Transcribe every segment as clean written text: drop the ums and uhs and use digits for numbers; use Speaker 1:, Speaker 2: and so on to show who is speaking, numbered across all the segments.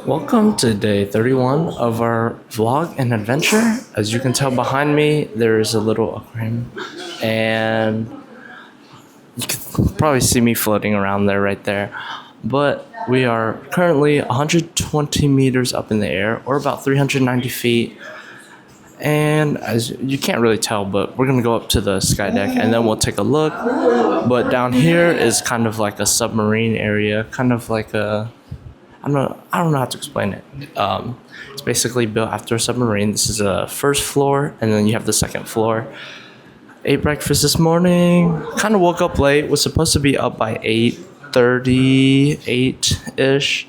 Speaker 1: Welcome to day 31 of our vlog and adventure. As you can tell behind me, there's a little aquarium, and you can probably see me floating around there right there. But we are currently 120 meters up in the air, or about 390 feet. And as you can't really tell, but we're gonna go up to the sky deck and then we'll take a look. But down here is kind of like a submarine area, kind of like a I don't know how to explain it. It's basically built after a submarine. This is a first floor, and then you have the second floor. Ate breakfast this morning. Kind of woke up late. Was supposed to be up by 8:30, 8-ish.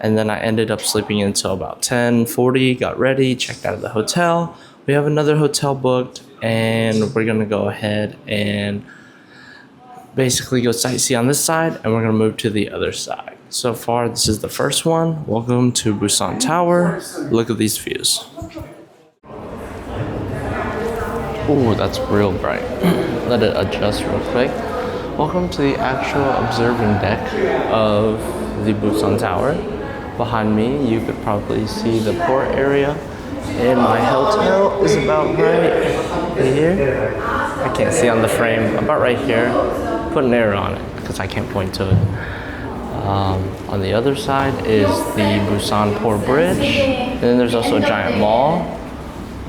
Speaker 1: And then I ended up sleeping until about 10:40. Got ready, checked out of the hotel. We have another hotel booked, and we're gonna go ahead and basically go sightsee on this side, and we're gonna move to the other side. So far, this is the first one. Welcome to Busan Tower. Look at these views. Oh, that's real bright. Let it adjust real quick. Welcome to the actual observing deck of the Busan Tower. Behind me, you could probably see the port area. And my hotel is about right here. I can't see on the frame, about right here. Put an arrow on it because I can't point to it. On the other side is the Busan Port Bridge. And then there's also a giant mall.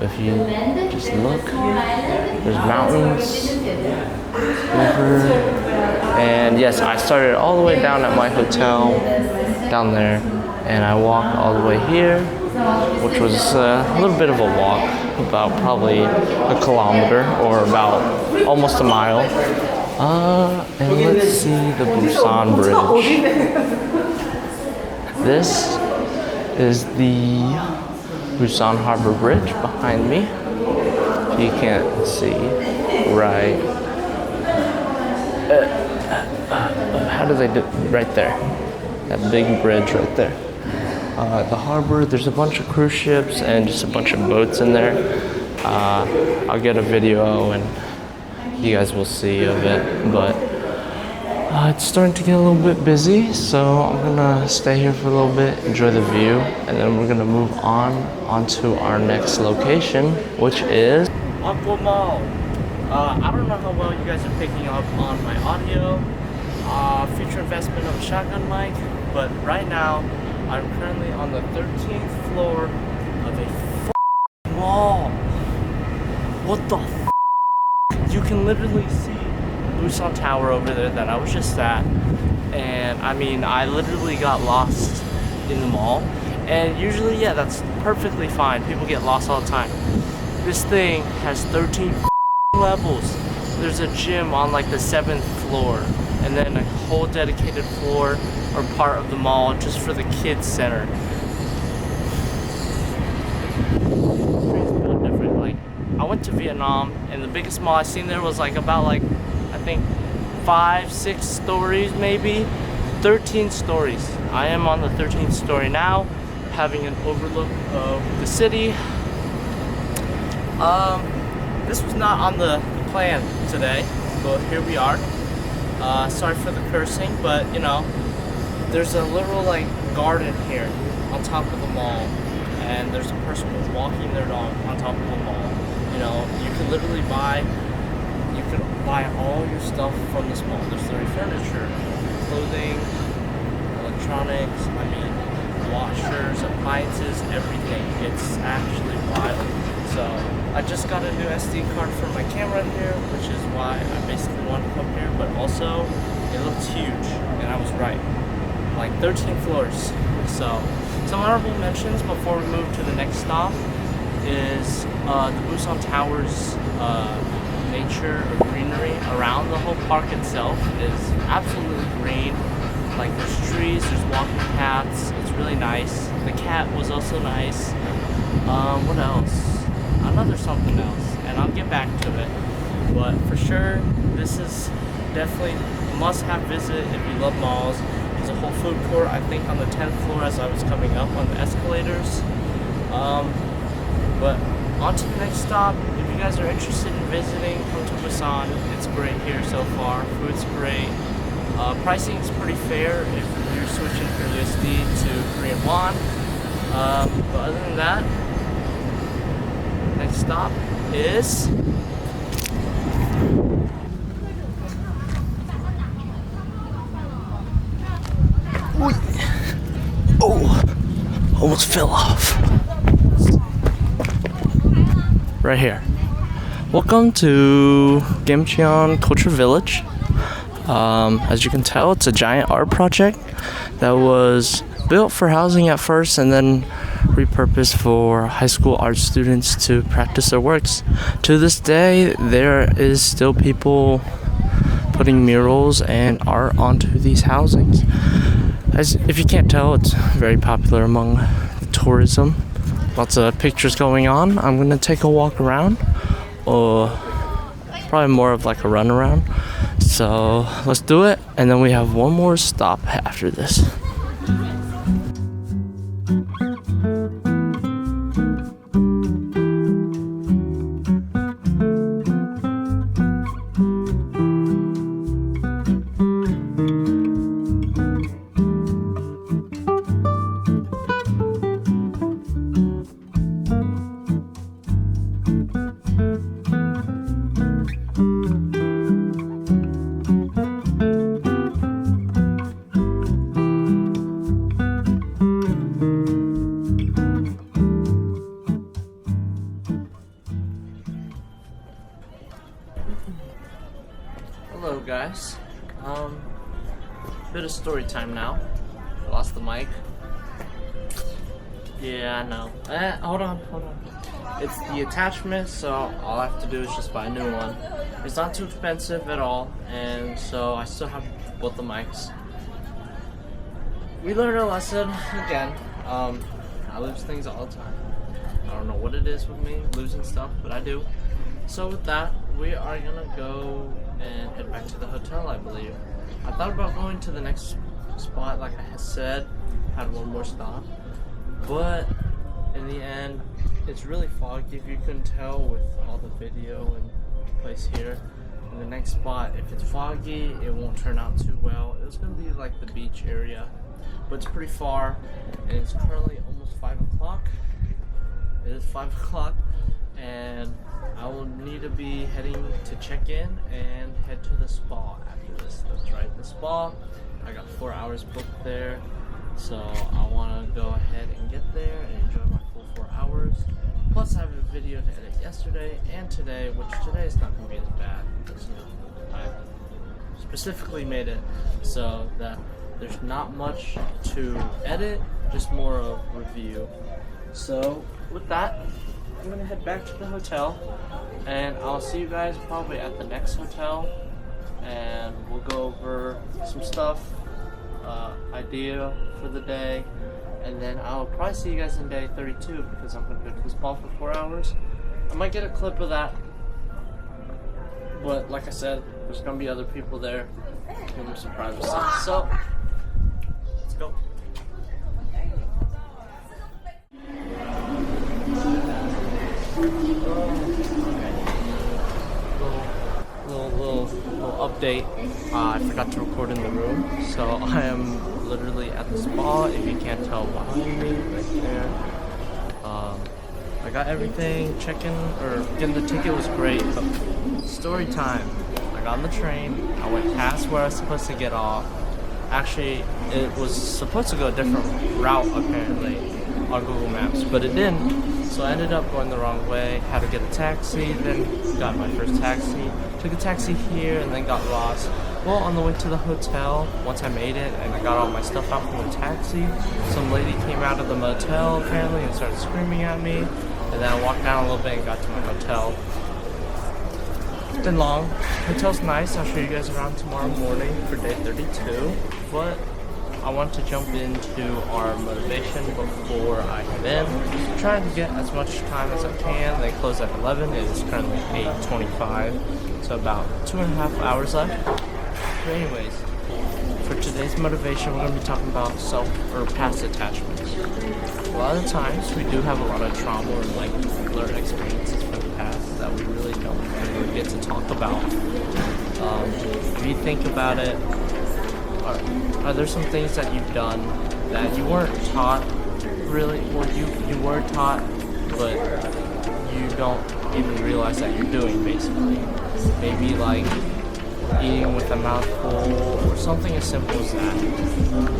Speaker 1: If you just look, there's mountains, river. And yes, I started all the way down at my hotel, down there. And I walked all the way here, which was a little bit of a walk, about probably a kilometer or about almost a mile. And let's see the Busan Bridge. This is the Busan Harbor Bridge behind me. If you can't see, right. How do they do? Right there. That big bridge right there. The harbor, there's a bunch of cruise ships and just a bunch of boats in there. I'll get a video and you guys will see of it, but it's starting to get a little bit busy, so I'm gonna stay here for a little bit, enjoy the view, and then we're gonna move onto our next location, which is Aqua Mall. I don't know how well you guys are picking up on my audio. Future investment of a shotgun mic, but right now I'm currently on the 13th floor of a mall. What the f? You can literally see Busan Tower over there that I was just at. And I mean, I literally got lost in the mall. And usually, yeah, that's perfectly fine. People get lost all the time. This thing has 13 levels. There's a gym on like the 7th floor. And then a whole dedicated floor or part of the mall just for the kids center. Different. Like, I went to Vietnam and the biggest mall I seen there was like about like I think 5-6 stories, maybe 13 stories. I am on the 13th story now, having an overlook of the city. This was not on the plan today, but here we are. Sorry for the cursing, but you know, there's a literal like garden here on top of the mall, and there's a person who's walking their dog on top of the mall. You know, you can literally buy all your stuff from this mall. There's literally furniture, clothing, electronics, I mean, washers, appliances, everything. It's actually wild. So I just got a new SD card for my camera here, which is why I basically wanted to come here, but also it looks huge, and I was right. Like 13 floors. So some honorable mentions before we move to the next stop is the Busan Tower's nature or greenery around the whole park itself is absolutely green. Like there's trees, there's walking paths, it's really nice. The cat was also nice. What else? Another something else, and I'll get back to it. But for sure, this is definitely a must-have visit if you love malls. There's a whole food court, I think, on the 10th floor as I was coming up on the escalators. But on to the next stop. If you guys are interested in visiting, come to Busan. It's great here so far. Food's great. Pricing is pretty fair if you're switching from USD to Korean won. But other than that, next stop is oh, almost fell off. Right here. Welcome to Gamcheon Culture Village. As you can tell, it's a giant art project that was built for housing at first and then repurposed for high school art students to practice their works. To this day, there is still people putting murals and art onto these housings. As if you can't tell, it's very popular among tourism. Lots of pictures going on. I'm gonna take a walk around, or probably more of like a run around. So let's do it, and then we have one more stop after this. Hello guys, bit of story time now. Lost the mic. Yeah, I know. Hold on. It's the attachment, so all I have to do is just buy a new one. It's not too expensive at all, and so I still have both the mics. We learned a lesson again. I lose things all the time. I don't know what it is with me losing stuff, but I do. So with that, we are gonna go and head back to the hotel, I believe. I thought about going to the next spot, like I had said, had one more stop, but in the end, it's really foggy, if you couldn't tell with all the video and place here. In the next spot, if it's foggy, it won't turn out too well. It was gonna be like the beach area, but it's pretty far, and it's currently almost 5 o'clock. It is 5 o'clock, and I will need to be heading to check in and head to the spa after this. That's right, the spa. I got 4 hours booked there, so I want to go ahead and get there and enjoy my full 4 hours. Plus, I have a video to edit yesterday and today, which today is not going to be as bad because I specifically made it so that there's not much to edit, just more of review. So with that, I'm gonna head back to the hotel, and I'll see you guys probably at the next hotel, and we'll go over some stuff, idea for the day, and then I'll probably see you guys in day 32 because I'm gonna go to the spa for 4 hours. I might get a clip of that, but like I said, there's gonna be other people there, give them some privacy. So let's go. Little update. I forgot to record in the room, so I am literally at the spa. If you can't tell behind me, right there. I got everything. Getting the ticket was great. But story time. I got on the train. I went past where I was supposed to get off. Actually, it was supposed to go a different route apparently on Google Maps, but it didn't. So I ended up going the wrong way, had to get a taxi, then got my first taxi, took a taxi here, and then got lost. Well, on the way to the hotel, once I made it and I got all my stuff out from the taxi, some lady came out of the motel apparently and started screaming at me, and then I walked down a little bit and got to my hotel. It's been long. Hotel's nice. I'll show you guys around tomorrow morning for day 32, but I want to jump into our motivation before I head in. I'm trying to get as much time as I can. They close at 11. It is currently 8:25, so about 2.5 hours left. But anyways, for today's motivation, we're going to be talking about past attachments. A lot of times, we do have a lot of trauma or like blurred experiences from the past that we really don't ever get to talk about. If you think about it, are there some things that you've done that you weren't taught really, or you were taught, but you don't even realize that you're doing, basically? Maybe like eating with a mouthful or something as simple as that.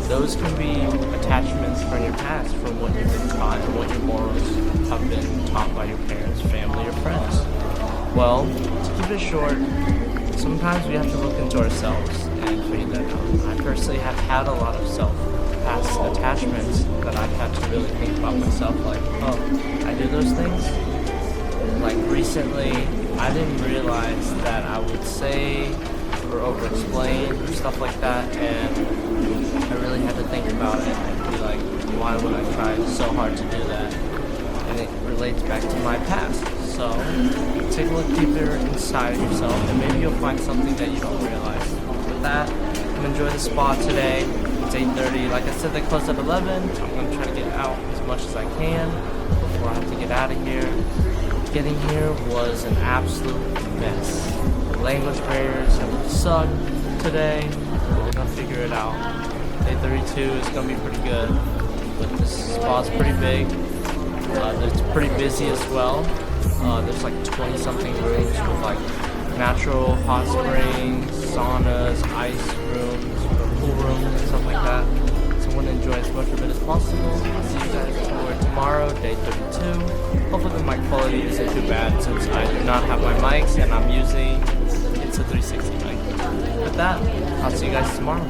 Speaker 1: Those can be attachments from your past, from what you've been taught and what your morals have been taught by your parents, family, or friends. Well, to keep it short, sometimes we have to look into ourselves and figure that out. I personally have had a lot of past attachments that I've had to really think about myself, like, oh, I do those things? Like recently, I didn't realize that I would say or over-explain or stuff like that, and I really had to think about it and be like, why would I try so hard to do that? And it relates back to my past. So take a look deeper inside of yourself, and maybe you'll find something that you don't realize. With that, I'm enjoy the spa today. It's 8:30. Like I said, they close at 11. I'm gonna try to get out as much as I can before I have to get out of here. Getting here was an absolute mess. Language barriers have sucked today. We're gonna figure it out. Day 32 is gonna be pretty good, but this spa's pretty big. It's pretty busy as well. There's like 20 something rooms with like natural hot springs, saunas, ice rooms, pool rooms, and stuff like that. So I want to enjoy as much of it as possible. I'll see you guys for tomorrow, day 32. Hopefully the mic quality isn't too bad since I do not have my mics and I'm using a 360 mic. With that, I'll see you guys tomorrow.